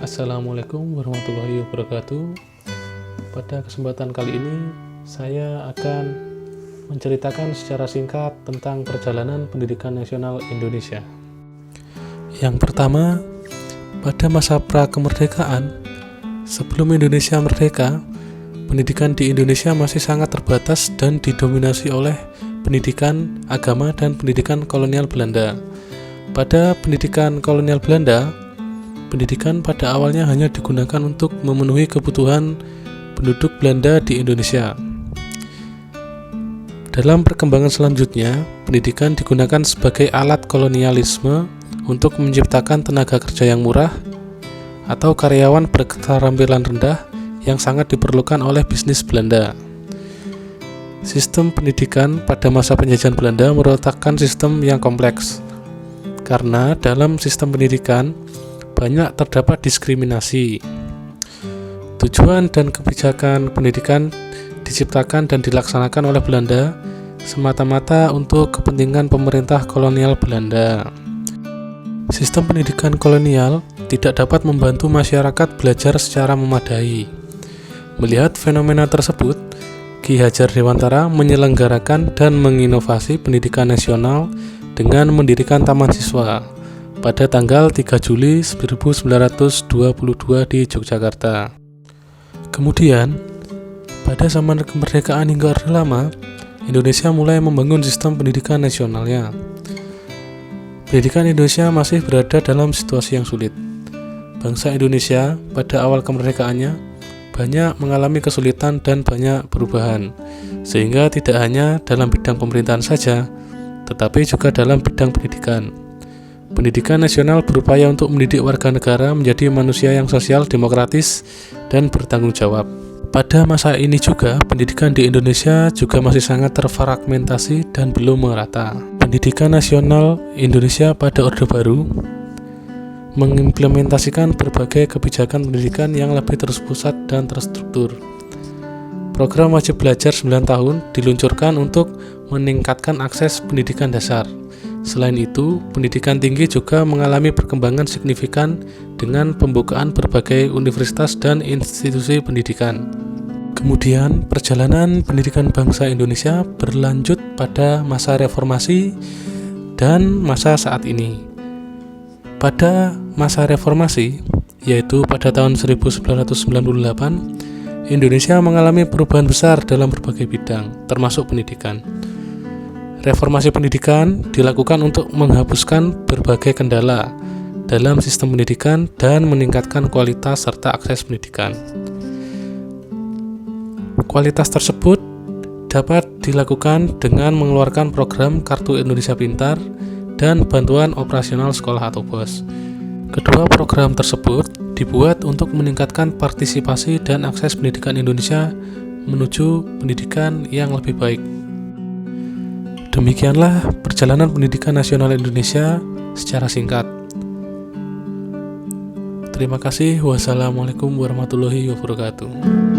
Assalamualaikum warahmatullahi wabarakatuh. Pada kesempatan kali ini saya akan menceritakan secara singkat tentang perjalanan pendidikan nasional Indonesia. Yang pertama, pada masa pra-kemerdekaan, sebelum Indonesia merdeka, pendidikan di Indonesia masih sangat terbatas dan didominasi oleh pendidikan agama dan pendidikan kolonial Belanda. Pada pendidikan kolonial Belanda, pendidikan pada awalnya hanya digunakan untuk memenuhi kebutuhan penduduk Belanda di Indonesia. Dalam perkembangan selanjutnya, pendidikan digunakan sebagai alat kolonialisme untuk menciptakan tenaga kerja yang murah atau karyawan berketerampilan rendah yang sangat diperlukan oleh bisnis Belanda. Sistem pendidikan pada masa penjajahan Belanda merupakan sistem yang kompleks, karena dalam sistem pendidikan banyak terdapat diskriminasi. Tujuan dan kebijakan pendidikan diciptakan dan dilaksanakan oleh Belanda semata-mata untuk kepentingan pemerintah kolonial Belanda. Sistem pendidikan kolonial tidak dapat membantu masyarakat belajar secara memadai. Melihat fenomena tersebut, Ki Hajar Dewantara menyelenggarakan dan menginovasi pendidikan nasional dengan mendirikan Taman Siswa pada tanggal 3 Juli 1922 di Yogyakarta. Kemudian, pada zaman kemerdekaan hingga Orde Lama, Indonesia mulai membangun sistem pendidikan nasionalnya. Pendidikan Indonesia masih berada dalam situasi yang sulit. Bangsa Indonesia pada awal kemerdekaannya banyak mengalami kesulitan dan banyak perubahan, sehingga tidak hanya dalam bidang pemerintahan saja, tetapi juga dalam bidang pendidikan. Pendidikan nasional berupaya untuk mendidik warga negara menjadi manusia yang sosial, demokratis, dan bertanggung jawab. Pada masa ini juga, pendidikan di Indonesia juga masih sangat terfragmentasi dan belum merata. Pendidikan nasional Indonesia pada Orde Baru mengimplementasikan berbagai kebijakan pendidikan yang lebih terpusat dan terstruktur. Program wajib belajar 9 tahun diluncurkan untuk meningkatkan akses pendidikan dasar. Selain itu, pendidikan tinggi juga mengalami perkembangan signifikan dengan pembukaan berbagai universitas dan institusi pendidikan. Kemudian, perjalanan pendidikan bangsa Indonesia berlanjut pada masa reformasi dan masa saat ini. Pada masa reformasi, yaitu pada tahun 1998, Indonesia mengalami perubahan besar dalam berbagai bidang, termasuk pendidikan. Reformasi pendidikan dilakukan untuk menghapuskan berbagai kendala dalam sistem pendidikan dan meningkatkan kualitas serta akses pendidikan. Kualitas tersebut dapat dilakukan dengan mengeluarkan program Kartu Indonesia Pintar dan bantuan operasional sekolah atau BOS. Kedua program tersebut dibuat untuk meningkatkan partisipasi dan akses pendidikan Indonesia menuju pendidikan yang lebih baik. Demikianlah perjalanan pendidikan nasional Indonesia secara singkat. Terima kasih. Wassalamualaikum warahmatullahi wabarakatuh.